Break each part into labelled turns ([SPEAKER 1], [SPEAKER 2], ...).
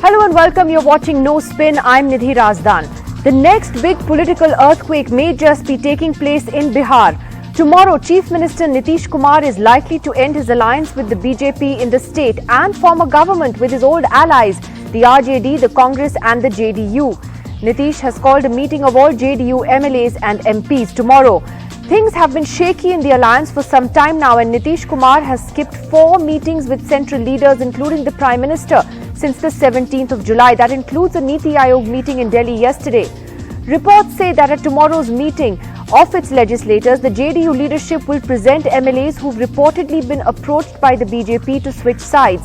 [SPEAKER 1] Hello and welcome. You're watching No Spin. I'm Nidhi Razdan. The next big political earthquake may just be taking place in Bihar. Tomorrow, Chief Minister Nitish Kumar is likely to end his alliance with the BJP in the state and form a government with his old allies, the RJD, the Congress and the JDU. Nitish has called a meeting of all JDU MLAs and MPs tomorrow. Things have been shaky in the alliance for some time now, and Nitish Kumar has skipped 4 meetings with central leaders, including the Prime Minister, since the 17th of July. That includes a NITI Aayog meeting in Delhi yesterday. Reports say that at tomorrow's meeting of its legislators, the JDU leadership will present MLAs who've reportedly been approached by the BJP to switch sides.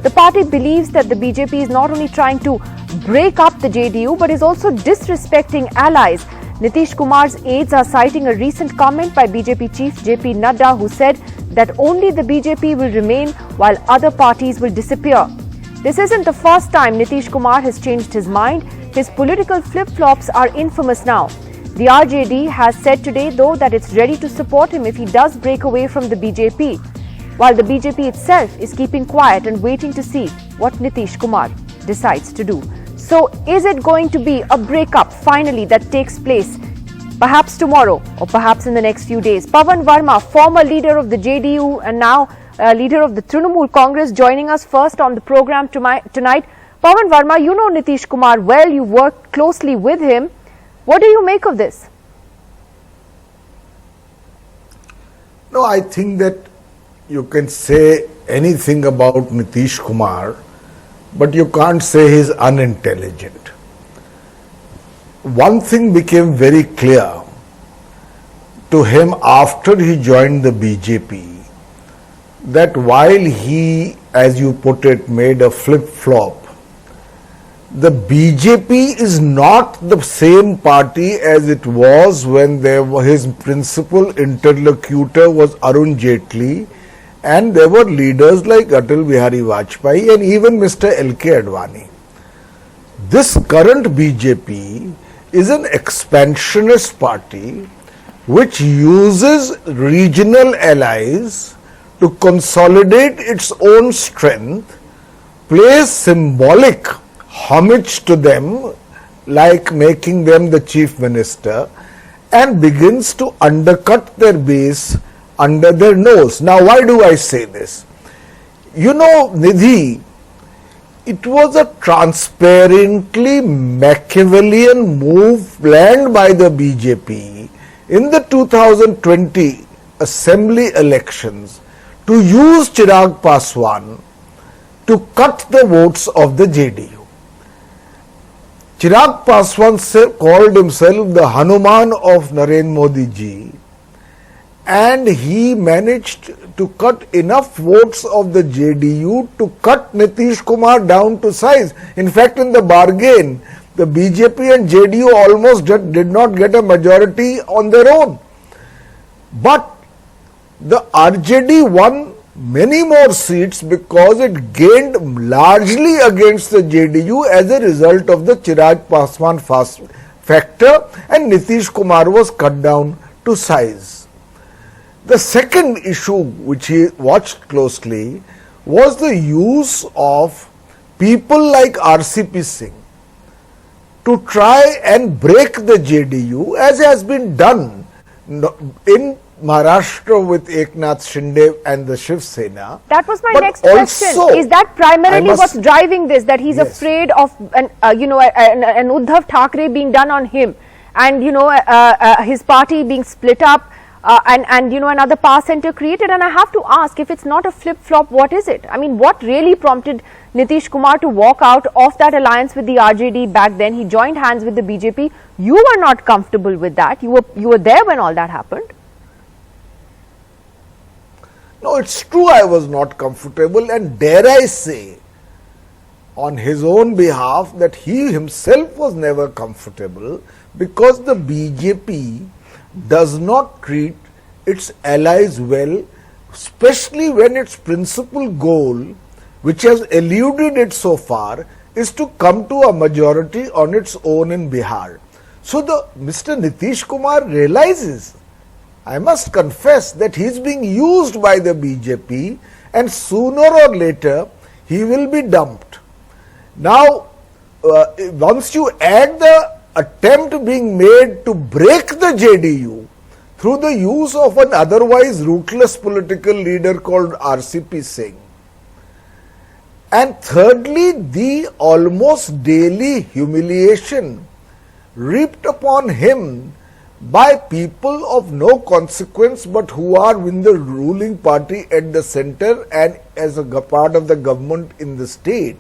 [SPEAKER 1] The party believes that the BJP is not only trying to break up the JDU but is also disrespecting allies. Nitish Kumar's aides are citing a recent comment by BJP chief JP Nadda, who said that only the BJP will remain while other parties will disappear. This isn't the first time Nitish Kumar has changed his mind. His political flip-flops are infamous now. The RJD has said today, though, that it's ready to support him if he does break away from the BJP, while the BJP itself is keeping quiet and waiting to see what Nitish Kumar decides to do. So, is it going to be a breakup finally that takes place perhaps tomorrow or perhaps in the next few days? Pawan Verma, former leader of the JDU and now leader of the Trinamool Congress, joining us first on the program tonight. Pawan Verma, you know Nitish Kumar well, you worked closely with him. What do you make of this?
[SPEAKER 2] No, I think that you can say anything about Nitish Kumar, but you can't say he's unintelligent. One thing became very clear to him after he joined the BJP, that while he, as you put it, made a flip-flop, the BJP is not the same party as it was when his principal interlocutor was Arun Jaitley, and there were leaders like Atal Bihari Vajpayee and even Mr. L.K. Advani. This current BJP is an expansionist party which uses regional allies to consolidate its own strength, plays symbolic homage to them, like making them the chief minister, and begins to undercut their base under their nose. Now, why do I say this? You know, Nidhi, it was a transparently Machiavellian move planned by the BJP in the 2020 assembly elections to use Chirag Paswan to cut the votes of the JDU. Chirag Paswan called himself the Hanuman of Narendra Modi ji, and he managed to cut enough votes of the JDU to cut Nitish Kumar down to size. In fact, in the bargain, the BJP and JDU almost did not get a majority on their own. But the RJD won many more seats because it gained largely against the JDU as a result of the Chirag Paswan factor, and Nitish Kumar was cut down to size. The second issue which he watched closely was the use of people like RCP Singh to try and break the JDU, as has been done in Maharashtra with Eknath Shinde and the Shiv Sena.
[SPEAKER 1] That was my next question. Is that primarily what's driving this? That he's afraid of an Uddhav Thackeray being done on him, and his party being split up, and another power center created. And I have to ask, if it's not a flip-flop, what is it? I mean, what really prompted Nitish Kumar to walk out of that alliance with the RJD back then? He joined hands with the BJP. You were not comfortable with that. You were there when all that happened.
[SPEAKER 2] No, it's true I was not comfortable, and dare I say on his own behalf that he himself was never comfortable, because the BJP does not treat its allies well, especially when its principal goal, which has eluded it so far, is to come to a majority on its own in Bihar. So Mr. Nitish Kumar realizes, I must confess, that he is being used by the BJP, and sooner or later he will be dumped. Now, once you add the attempt being made to break the JDU through the use of an otherwise ruthless political leader called RCP Singh, and thirdly, the almost daily humiliation reaped upon him by people of no consequence but who are in the ruling party at the center and as a part of the government in the state,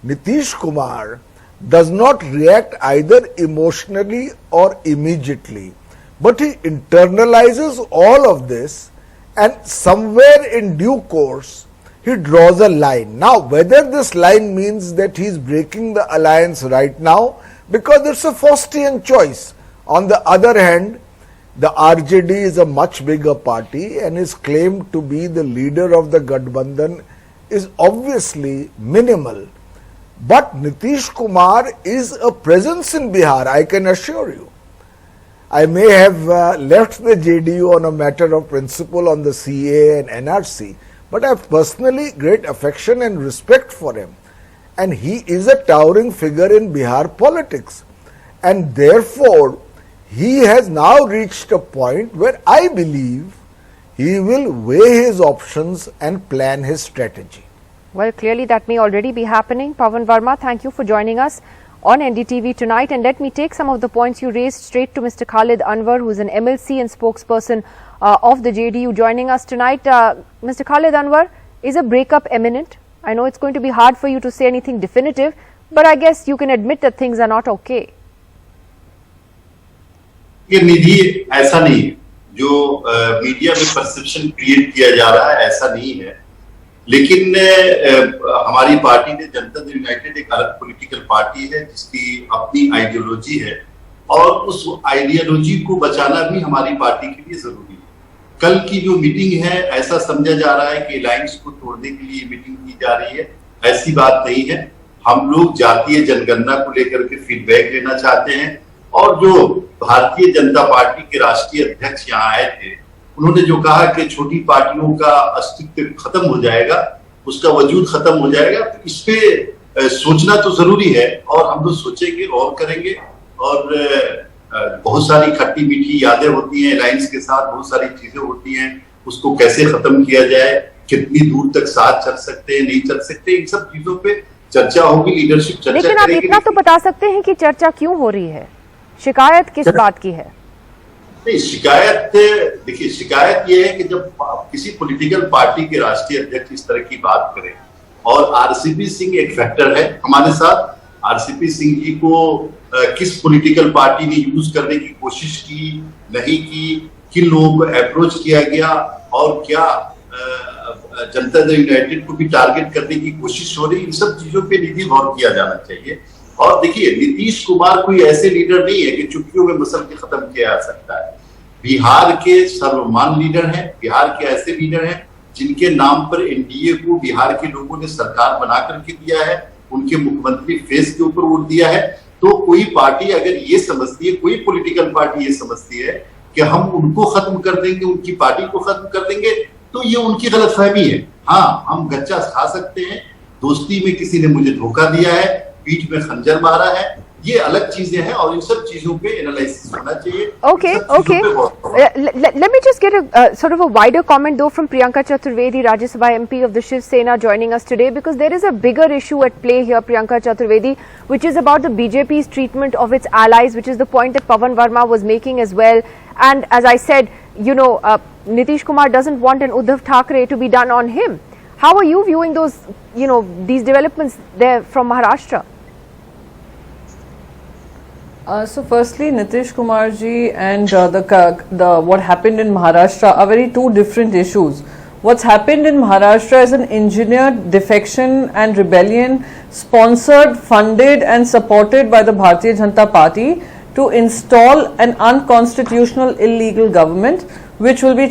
[SPEAKER 2] Nitish Kumar does not react either emotionally or immediately, but he internalizes all of this, and somewhere in due course he draws a line. Now, whether this line means that he is breaking the alliance right now, because it's a Faustian choice. On the other hand, the RJD is a much bigger party and his claim to be the leader of the Gadbandhan is obviously minimal. But Nitish Kumar is a presence in Bihar, I can assure you. I may have left the JDU on a matter of principle on the CA and NRC, but I have personally great affection and respect for him. And he is a towering figure in Bihar politics. And therefore, he has now reached a point where I believe he will weigh his options and plan his strategy.
[SPEAKER 1] Well, clearly that may already be happening. Pawan Verma, thank you for joining us on NDTV tonight. And let me take some of the points you raised straight to Mr. Khalid Anwar, who is an MLC and spokesperson of the JDU, joining us tonight. Mr. Khalid Anwar, is a breakup imminent? I know it's going to be hard for you to say anything definitive, but I guess you can admit that things are not okay.
[SPEAKER 3] ये निधि ऐसा नहीं है जो media में perception create किया जा रहा है, ऐसा नहीं है। लेकिन हमारी पार्टी ने जनता दल यूनाइटेड एक अलग पॉलिटिकल पार्टी है जिसकी अपनी आइडियोलॉजी है और उस आइडियोलॉजी को बचाना भी हमारी पार्टी के लिए जरूरी है। कल की जो मीटिंग है ऐसा समझा जा रहा है कि अलायंस को तोड़ने के लिए मीटिंग की जा रही है, ऐसी बात नहीं है। हम लोग जातीय जनगणना को लेकर के फीडबैक लेना चाहते हैं और जो भारतीय जनता पार्टी के राष्ट्रीय अध्यक्ष यहाँ आए थे, उन्होंने जो कहा कि छोटी पार्टियों का अस्तित्व खत्म हो जाएगा, उसका वजूद खत्म हो जाएगा, तो इस पे सोचना तो जरूरी है और हम लोग सोचेंगे और करेंगे। और बहुत सारी खट्टी मीठी यादें होती हैं अलायंस के साथ, बहुत सारी चीजें होती हैं, उसको कैसे खत्म किया जाए, कितनी दूर तक साथ चल सकते हैं, नहीं चल सकते, इन सब चीजों पे चर्चा होगी, लीडरशिप चर्चा करेगी।
[SPEAKER 1] लेकिन आप इतना तो बता सकते हैं कि चर्चा क्यों हो रही है? शिकायत किस बात की है?
[SPEAKER 3] नहीं, शिकायत देखिए, शिकायत ये है कि जब किसी पॉलिटिकल पार्टी के राष्ट्रीय अध्यक्ष इस तरह की बात करें और आरसीपी सिंह एक फैक्टर है हमारे साथ। आरसीपी सिंह जी को किस पॉलिटिकल पार्टी ने यूज करने की कोशिश की, नहीं की, किन लोगों को अप्रोच किया गया और क्या जनता दल यूनाइटेड को भी टारगेट करने की कोशिश हो रही, इन सब चीजों पे निधि गौर किया जाना चाहिए। और देखिए, नीतीश कुमार कोई ऐसे लीडर नहीं है कि चुटकियों में मसल के खत्म किया जा सकता है। बिहार के सर्वमान्य लीडर हैं, बिहार के ऐसे लीडर हैं जिनके नाम पर एनडीए को बिहार के लोगों ने सरकार बना करके दिया है, उनके मुख्यमंत्री फेस के ऊपर वोट दिया है। तो कोई पार्टी अगर ये समझती है, कोई पॉलिटिकल पार्टी ये समझती है कि हम उनको खत्म कर देंगे, उनकी पार्टी को खत्म कर देंगे, तो ये उनकी गलतफहमी है। हाँ, हम गच्चा खा सकते हैं, दोस्ती में किसी ने मुझे धोखा दिया है, पीठ में खंजर मारा है, ये अलग चीजें हैं और इन सब चीजों पे एनालिसिस होना चाहिए।
[SPEAKER 1] Okay. Let me just get a sort of a wider comment though from Priyanka Chaturvedi, Rajya Sabha MP of the Shiv Sena, joining us today, because there is a bigger issue at play here, Priyanka Chaturvedi, which is about the BJP's treatment of its allies, which is the point that Pawan Verma was making as well. And as I said, you know, Nitish Kumar doesn't want an Uddhav Thackeray to be done on him. How are you viewing those, you know, these developments there from Maharashtra?
[SPEAKER 4] So firstly, Nitish Kumar ji and what happened in Maharashtra are very two different issues. What's happened in Maharashtra is an engineered defection and rebellion sponsored, funded and supported by the Bharatiya Janata Party to install an unconstitutional illegal government which will be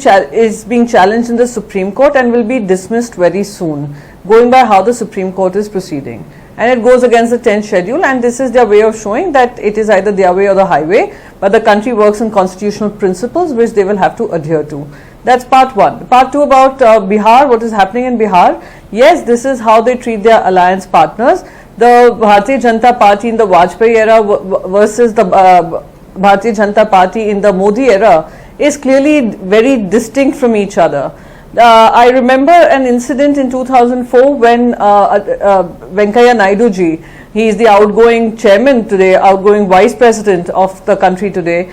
[SPEAKER 4] is being challenged in the Supreme Court and will be dismissed very soon, going by how the Supreme Court is proceeding. And it goes against the 10th schedule, and this is their way of showing that it is either their way or the highway, but the country works on constitutional principles which they will have to adhere to. That's part one. Part two about Bihar, what is happening in Bihar. Yes, this is how they treat their alliance partners. the Bharatiya Janata Party in the Vajpayee era versus the Bharatiya Janata Party in the Modi era is clearly very distinct from each other. I remember an incident in 2004 when Venkaiah Naidu ji, he is the outgoing chairman today, outgoing vice president of the country today,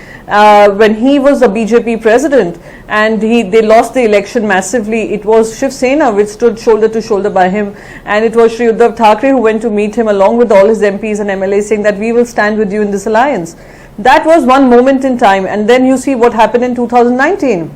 [SPEAKER 4] when he was the BJP president and they lost the election massively. It was Shiv Sena which stood shoulder to shoulder by him, and it was Shri Uddhav Thackeray who went to meet him along with all his MPs and MLAs, saying that we will stand with you in this alliance. That was one moment in time, and then you see what happened in 2019.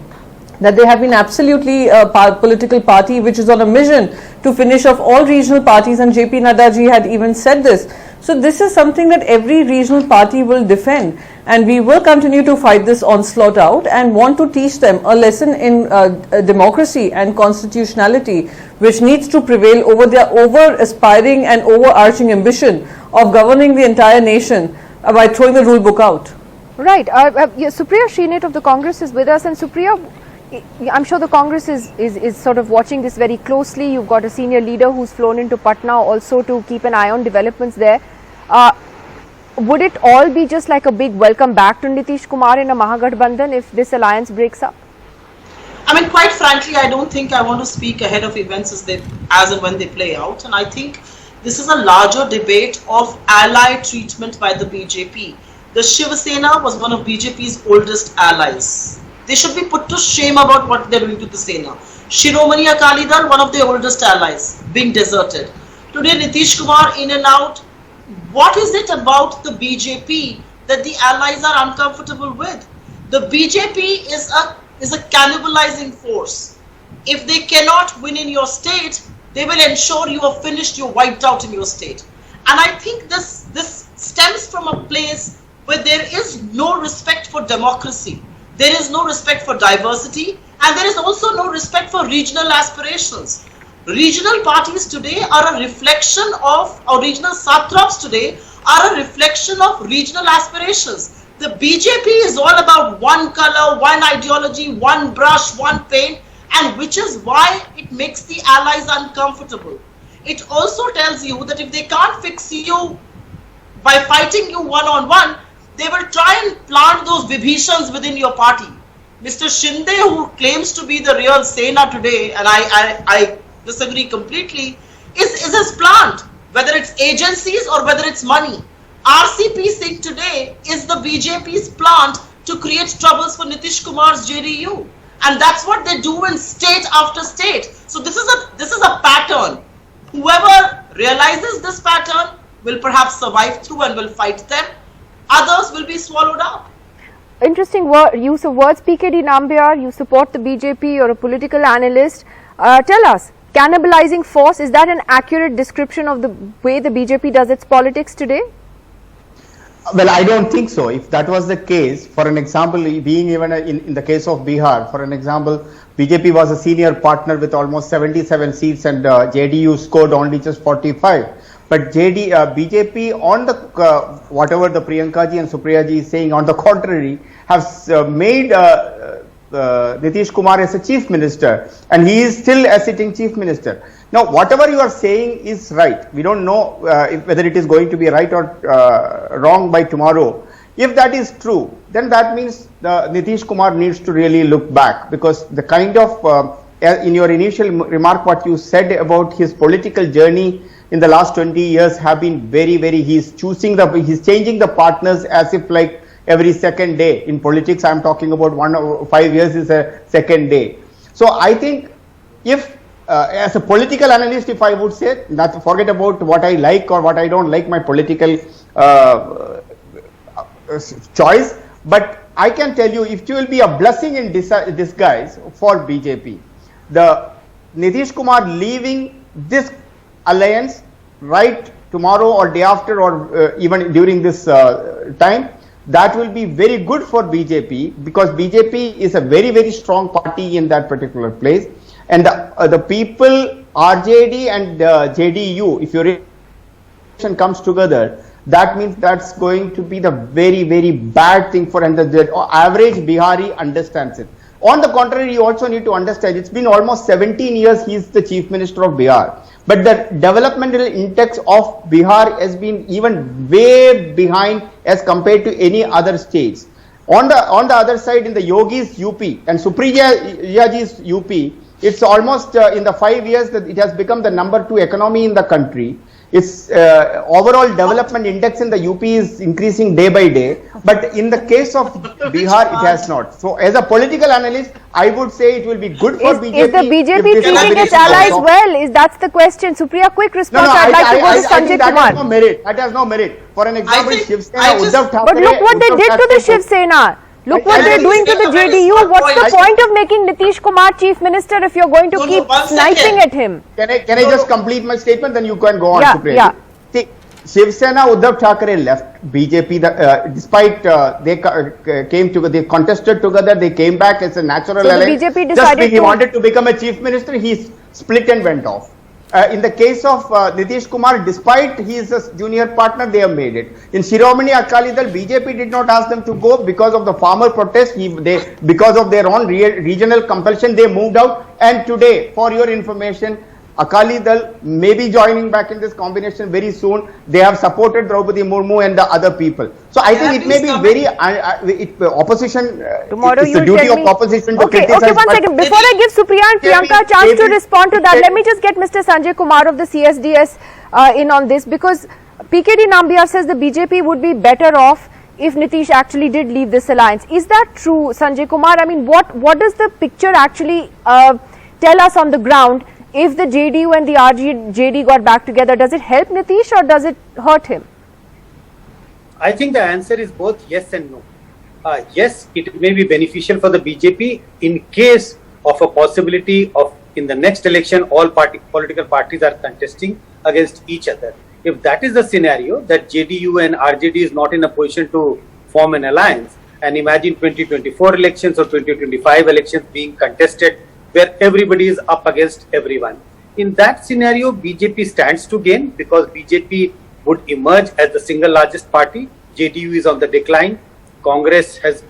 [SPEAKER 4] That they have been absolutely a political party which is on a mission to finish off all regional parties, and JP Nadda ji had even said this. So this is something that every regional party will defend, and we will continue to fight this onslaught out and want to teach them a lesson in democracy and constitutionality, which needs to prevail over their over-aspiring and overarching ambition of governing the entire nation by throwing the rule book out.
[SPEAKER 1] Right. Supriya Srinath of the Congress is with us, and Supriya, I'm sure the Congress is sort of watching this very closely. You've got a senior leader who's flown into Patna also to keep an eye on developments there. Would it all be just like a big welcome back to Nitish Kumar in a Mahagathbandhan if this alliance breaks up?
[SPEAKER 5] I mean, quite frankly, I don't think I want to speak ahead of events as and when they play out. And I think this is a larger debate of ally treatment by the BJP. The Shiv Sena was one of BJP's oldest allies. They should be put to shame about what they're doing to the Sena. Shiromani Akali Dal, one of their oldest allies, being deserted. Today, Nitish Kumar in and out. What is it about the BJP that the allies are uncomfortable with? The BJP is a cannibalizing force. If they cannot win in your state, they will ensure you are finished, you're wiped out in your state. And I think this stems from a place where there is no respect for democracy. There is no respect for diversity, and there is also no respect for regional aspirations. Regional parties today are a reflection of, or regional satraps today are a reflection of regional aspirations. The BJP is all about one color, one ideology, one brush, one paint, and which is why it makes the allies uncomfortable. It also tells you that if they can't fix you by fighting you one-on-one, they will try and plant those Vibhishans within your party. Mr. Shinde, who claims to be the real Sena today, and I disagree completely, is his plant, whether it's agencies or whether it's money. RCP Singh today is the BJP's plant to create troubles for Nitish Kumar's JDU. And that's what they do in state after state. So this is a pattern. Whoever realizes this pattern will perhaps survive through and will fight them. Others will be swallowed up.
[SPEAKER 1] Interesting use of words. PKD Nambiar, you support the BJP, you're a political analyst. Tell us, cannibalizing force, is that an accurate description of the way the BJP does its politics today?
[SPEAKER 6] Well, I don't think so. If that was the case, for an example, being even in the case of Bihar, for an example, BJP was a senior partner with almost 77 seats and JDU scored only just 45. But BJP on the whatever the Priyanka ji and Supriya ji is saying, on the contrary, have made Nitish Kumar as a chief minister, and he is still a sitting chief minister. Now, whatever you are saying is right. We don't know whether it is going to be right or wrong by tomorrow. If that is true, then that means Nitish Kumar needs to really look back, because the kind of in your initial remark, what you said about his political journey in the last 20 years have been very, he's changing the partners as if like every second day. In politics, I'm talking about 5 years is a second day. So I think if, as a political analyst, if I would say, that forget about what I like or what I don't like, my political choice, but I can tell you, if it will be a blessing in disguise for BJP, the Nitish Kumar leaving this alliance right tomorrow or day after or even during this time, that will be very good for BJP, because BJP is a very strong party in that particular place, and the people, RJD and JDU, if your relation comes together, that means that's going to be the very bad thing for, and the average Bihari understands it. On the contrary, you also need to understand, it's been almost 17 years he is the chief minister of Bihar. but the developmental index of Bihar has been even way behind as compared to any other states. On the other side, in the Yogi's UP and Supriyaji's UP, it's almost in the 5 years that it has become the #2 economy in the country. Its overall development index in the UP is increasing day by day, but in the case of Bihar, it has not. So, as a political analyst, I would say it will be good for BJP.
[SPEAKER 1] Is the BJP treating its allies well? That's the question. Supriya, quick response. I'd like to go to Sanjay Kumar.
[SPEAKER 6] That has no merit. That has no merit. For an example, Shiv Sena, Uddhav Thackeray.
[SPEAKER 1] But look what they did to the Shiv Sena. Look what they're doing to the JDU. What's the point of making Nitish Kumar Chief Minister if you're going to keep sniping at him?
[SPEAKER 6] Can I just complete my statement? Then you can go on, Supriya.
[SPEAKER 1] Yeah.
[SPEAKER 6] See, Shiv Sena, Uddhav Thackeray left BJP. Despite they came together, they contested together. They came back as a natural ally.
[SPEAKER 1] The BJP decided
[SPEAKER 6] just when he wanted to become a chief minister, he split and went off. In the case of Nitish Kumar, despite he is a junior partner, they have made it. In Shiromani Akali Dal, BJP did not ask them to go because of the farmer protest. Because of their own regional compulsion, they moved out. And today, for your information, Akali Dal may be joining back in this combination very soon. They have supported Draupadi Murmu and the other people. So I think it may be very opposition.
[SPEAKER 1] Tomorrow
[SPEAKER 6] it's the duty of opposition to criticize.
[SPEAKER 1] Okay, one second. Before I give Supriya and Priyanka a chance to respond to that, let me just get Mr. Sanjay Kumar of the CSDS in on this, because PKD Nambiar says the BJP would be better off if Nitish actually did leave this alliance. Is that true, Sanjay Kumar? I mean, what does the picture actually tell us on the ground? If the JDU and the RJD got back together, does it help Nitish or does it hurt him?
[SPEAKER 7] I think the answer is both yes and no. Yes, it may be beneficial for the BJP in case of a possibility of in the next election all political parties are contesting against each other. If that is the scenario, that JDU and RJD is not in a position to form an alliance, and imagine 2024 elections or 2025 elections being contested where everybody is up against everyone. In that scenario, BJP stands to gain because BJP would emerge as the single largest party. JDU is on the decline. Congress has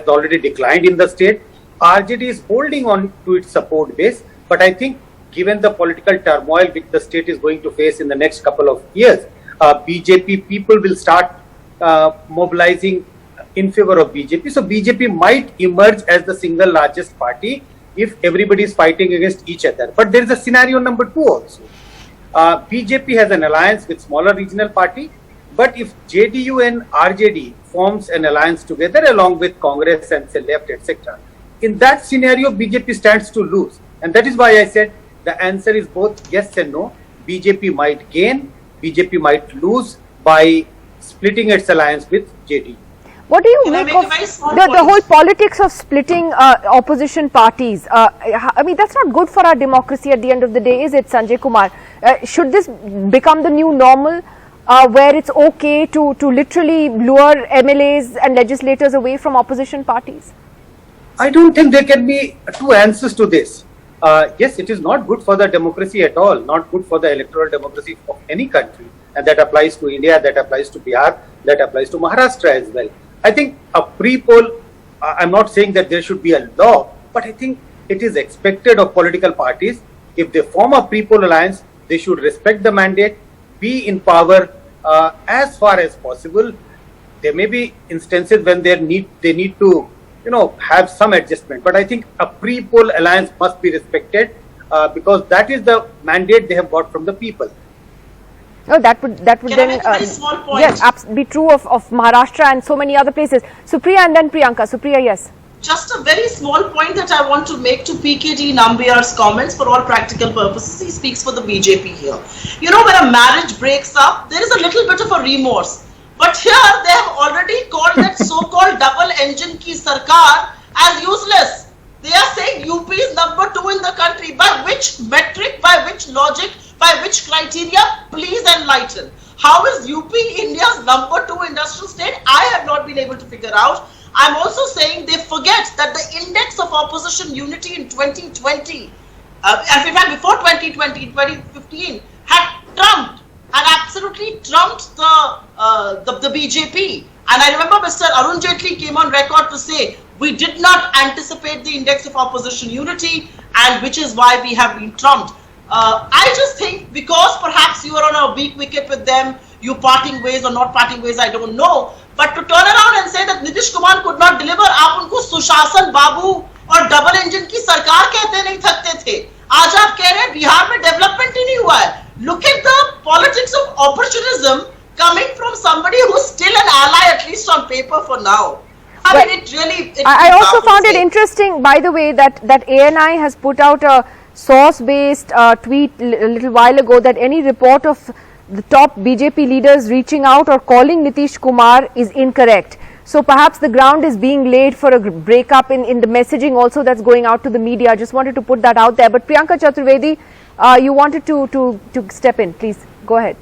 [SPEAKER 7] already declined in the state. RJD is holding on to its support base. But I think given the political turmoil which the state is going to face in the next couple of years, BJP people will start mobilizing in favor of BJP. So BJP might emerge as the single largest party if everybody is fighting against each other. But there is a scenario number 2 also. BJP has an alliance with smaller regional party, but if JDU and RJD forms an alliance together along with Congress and say left, etc., in that scenario, BJP stands to lose. And that is why I said the answer is both yes and no. BJP might gain, BJP might lose by splitting its alliance with JDU.
[SPEAKER 1] What do you make of the whole politics of splitting opposition parties? I mean, that's not good for our democracy at the end of the day, is it, Sanjay Kumar? Should this become the new normal where it's okay to literally lure MLAs and legislators away from opposition parties?
[SPEAKER 7] I don't think there can be 2 answers to this. Yes, it is not good for the democracy at all, not good for the electoral democracy of any country. And that applies to India, that applies to Bihar, that applies to Maharashtra as well. I think a pre-poll, I'm not saying that there should be a law, but I think it is expected of political parties. If they form a pre-poll alliance, they should respect the mandate, be in power as far as possible. There may be instances when they need to, have some adjustment. But I think a pre-poll alliance must be respected because that is the mandate they have got from the people.
[SPEAKER 1] Oh, that would then yes, be true of Maharashtra and so many other places. Supriya and then Priyanka. Supriya, yes.
[SPEAKER 5] Just a very small point that I want to make to PKD Nambiar's comments for all practical purposes. He speaks for the BJP here. When a marriage breaks up, there is a little bit of a remorse. But here they have already called that so-called double engine ki sarkar as useless. They are saying UP is number 2 in the country. By which metric, by which logic, by which criteria? Please enlighten. How is UP India's number 2 industrial state? I have not been able to figure out. I'm also saying they forget that the index of opposition unity in 2020, in fact before 2020, 2015, had absolutely trumped the BJP. And I remember Mr. Arun Jaitley came on record to say, we did not anticipate the index of opposition unity, and which is why we have been trumped. I just think because perhaps you are on a weak wicket with them, you parting ways or not parting ways, I don't know. But to turn around and say that Nitish Kumar could not deliver, आप उनको सुशासन बाबू और double engine की सरकार कहते नहीं थकते थे. आज आप कह रहे हैं बिहार में डेवलपमेंट ही नहीं हुआ है. Look at the politics of opportunism coming from somebody who's still an ally, at least on paper for now. I mean, it really.
[SPEAKER 1] I also found it interesting, by the way, that ANI has put out a source-based tweet a little while ago that any report of the top BJP leaders reaching out or calling Nitish Kumar is incorrect. So perhaps the ground is being laid for a breakup in the messaging also that's going out to the media. I just wanted to put that out there. But Priyanka Chaturvedi, you wanted to step in. Please, go ahead.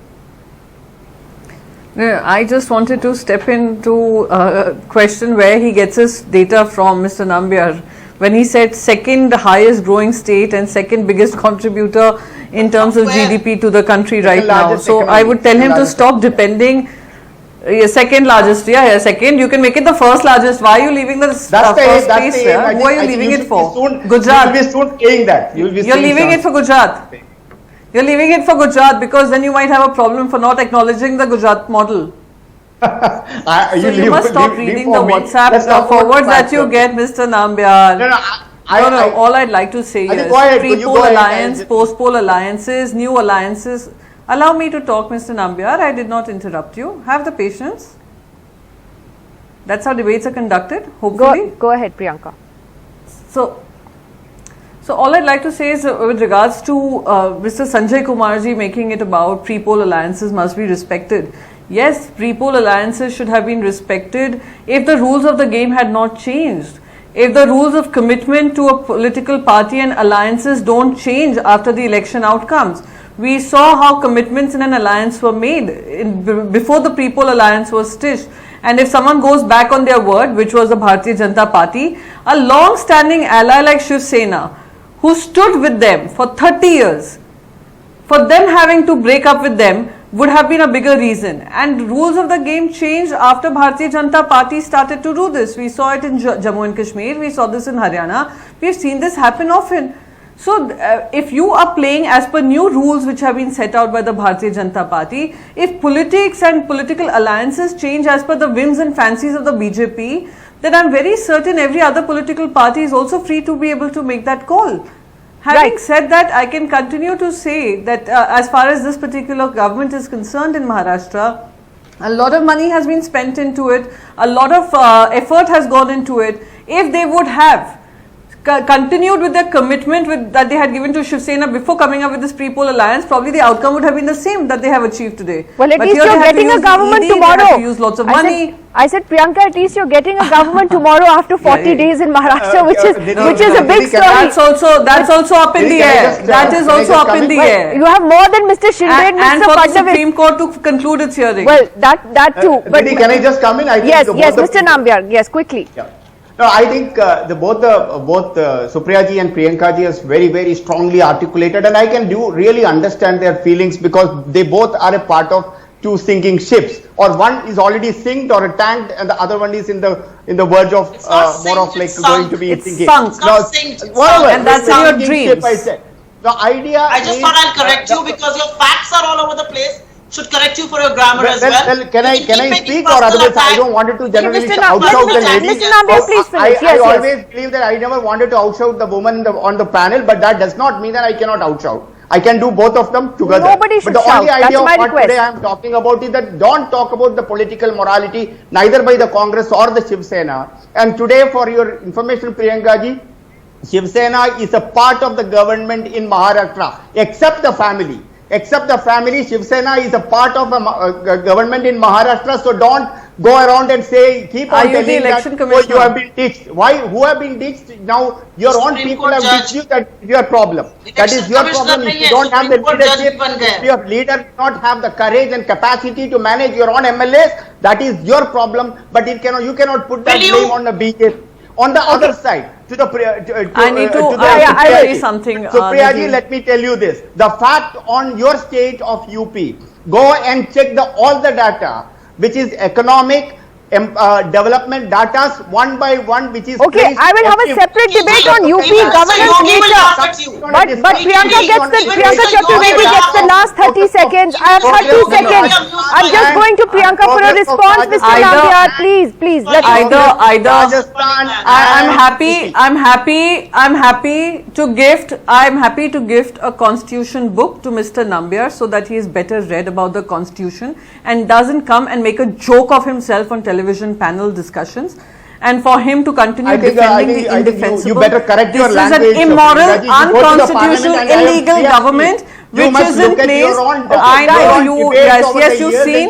[SPEAKER 4] Yeah, I just wanted to step in to question where he gets his data from, Mr. Nambiar, when he said second highest growing state and second biggest contributor in terms of GDP to the country right now. So I would tell him to stop depending. Second largest, second. You can make it the first largest. Why are you leaving the first place? Who are you leaving it for? Gujarat.
[SPEAKER 6] You will be soon saying that.
[SPEAKER 4] You're leaving it for Gujarat. You're leaving it for Gujarat because then you might have a problem for not acknowledging the Gujarat model. So you must stop reading the WhatsApp forwards that you get, Mr. Nambiar. No, all I'd like to say is pre-poll alliance, post-poll alliances, new alliances. Allow me to talk, Mr. Nambiar. I did not interrupt you. Have the patience. That's how debates are conducted, hopefully.
[SPEAKER 1] Go ahead, Priyanka.
[SPEAKER 4] So all I'd like to say is with regards to Mr. Sanjay Kumarji making it about pre-poll alliances must be respected. Yes, pre-poll alliances should have been respected if the rules of the game had not changed. If the rules of commitment to a political party and alliances don't change after the election outcomes. We saw how commitments in an alliance were made before the pre-poll alliance was stitched. And if someone goes back on their word, which was the Bharatiya Janata Party, a long-standing ally like Shiv Sena, who stood with them for 30 years, for them having to break up with them would have been a bigger reason. And rules of the game changed after Bharatiya Janata Party started to do this. We saw it in Jammu and Kashmir, we saw this in Haryana, we've seen this happen often. So if you are playing as per new rules which have been set out by the Bharatiya Janata Party, if politics and political alliances change as per the whims and fancies of the BJP, then I'm very certain every other political party is also free to be able to make that call. Having said that, I can continue to say that as far as this particular government is concerned in Maharashtra, a lot of money has been spent into it, a lot of effort has gone into it. If they would have continued with their commitment that they had given to Shiv Sena before coming up with this pre-poll alliance, probably the outcome would have been the same that they have achieved today.
[SPEAKER 1] Well, at least you're getting a government tomorrow.
[SPEAKER 4] They have to use lots of money.
[SPEAKER 1] I said, Priyanka, at least you're getting a government tomorrow after 40 days in Maharashtra, which is a big story.
[SPEAKER 4] That's also up in the air. That is also up in the air.
[SPEAKER 1] You have more than Mr. Shinde and Mr.
[SPEAKER 4] for
[SPEAKER 1] Fadnavis.
[SPEAKER 4] the Supreme Court to conclude its hearing.
[SPEAKER 1] Well, that too.
[SPEAKER 6] But can I just come in? I think
[SPEAKER 1] yes, Mr. Nambiar. Yes, quickly.
[SPEAKER 6] Yeah. No, I think both Supriya ji and Priyanka ji is very, very strongly articulated, and I can really understand their feelings because they both are a part of two sinking ships, or one is already sinked or tanked, and the other one is in the verge of more of like going to be sinking.
[SPEAKER 4] Sunk.
[SPEAKER 6] No, whatever.
[SPEAKER 4] And that's in your dreams.
[SPEAKER 6] Ship, I said. The idea.
[SPEAKER 5] I just thought I'll correct you because your facts are all over the place. Should correct you for your grammar as well.
[SPEAKER 6] Can I speak, or otherwise I don't want to generally outshout the lady.
[SPEAKER 1] Mr. Nambiar, please finish.
[SPEAKER 6] I always believe that I never wanted to outshout the woman on the panel, but that does not mean that I cannot outshout. I can do both of them together.
[SPEAKER 1] Nobody should
[SPEAKER 6] but the only
[SPEAKER 1] shout.
[SPEAKER 6] idea of
[SPEAKER 1] That's my
[SPEAKER 6] what
[SPEAKER 1] request.
[SPEAKER 6] today I am talking about is that don't talk about the political morality neither by the Congress or the Shiv Sena. And today, for your information, Priyanka ji, Shiv Sena is a part of the government in Maharashtra, except the family. Except the family, Shiv Sena is a part of a government in Maharashtra. So don't go around and say, keep on telling that oh, you have been ditched. Why? Who have been ditched? Now your own people have ditched you. That is your problem. That is your problem. If you don't have the leadership, if your leader does not have the courage and capacity to manage your own MLAs, that is your problem. But you cannot put that blame on the BJP. On the other side,
[SPEAKER 4] I need to say something.
[SPEAKER 6] So Priyaji, let me tell you this. The fact on your state of UP, go and check all the data, which is economic, development data one by one, which is
[SPEAKER 1] Okay, I will have a separate debate on UP governance later. But Priyanka Chaturvedi gets the last 30 seconds. I have 30 seconds. I'm just going to Priyanka for a response, Mr. Nambiar. Please.
[SPEAKER 4] I'm happy to gift a constitution book to Mr. Nambiar so that he is better read about the constitution and doesn't come and make a joke of himself on television panel discussions, and for him to continue defending the indefensible.
[SPEAKER 6] You better correct your language.
[SPEAKER 4] This is an immoral, unconstitutional, illegal government which is in place. I know you, yes, you've seen.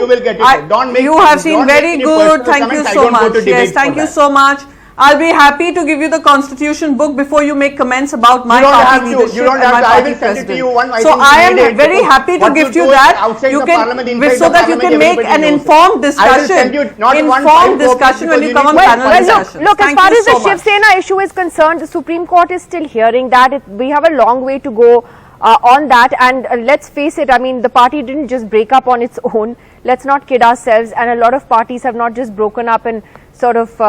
[SPEAKER 4] You have seen very good. Thank you so much. Yes, thank you so much. I'll be happy to give you the constitution book before you make comments about my party leadership. You don't have to. I will send it to you one. So I am very happy to gift you that. You can, so that you can make an informed discussion. Informed discussion when you come on panel discussions.
[SPEAKER 1] Look, as far as the Shiv Sena issue is concerned, the Supreme Court is still hearing that. We have a long way to go on that, and let's face it, I mean, the party didn't just break up on its own. Let's not kid ourselves, and a lot of parties have not just broken up and sort of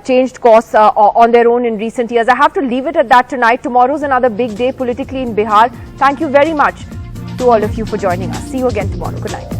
[SPEAKER 1] changed course on their own in recent years. I have to leave it at that tonight. Tomorrow's another big day politically in Bihar. Thank you very much to all of you for joining us. See you again tomorrow. Good night.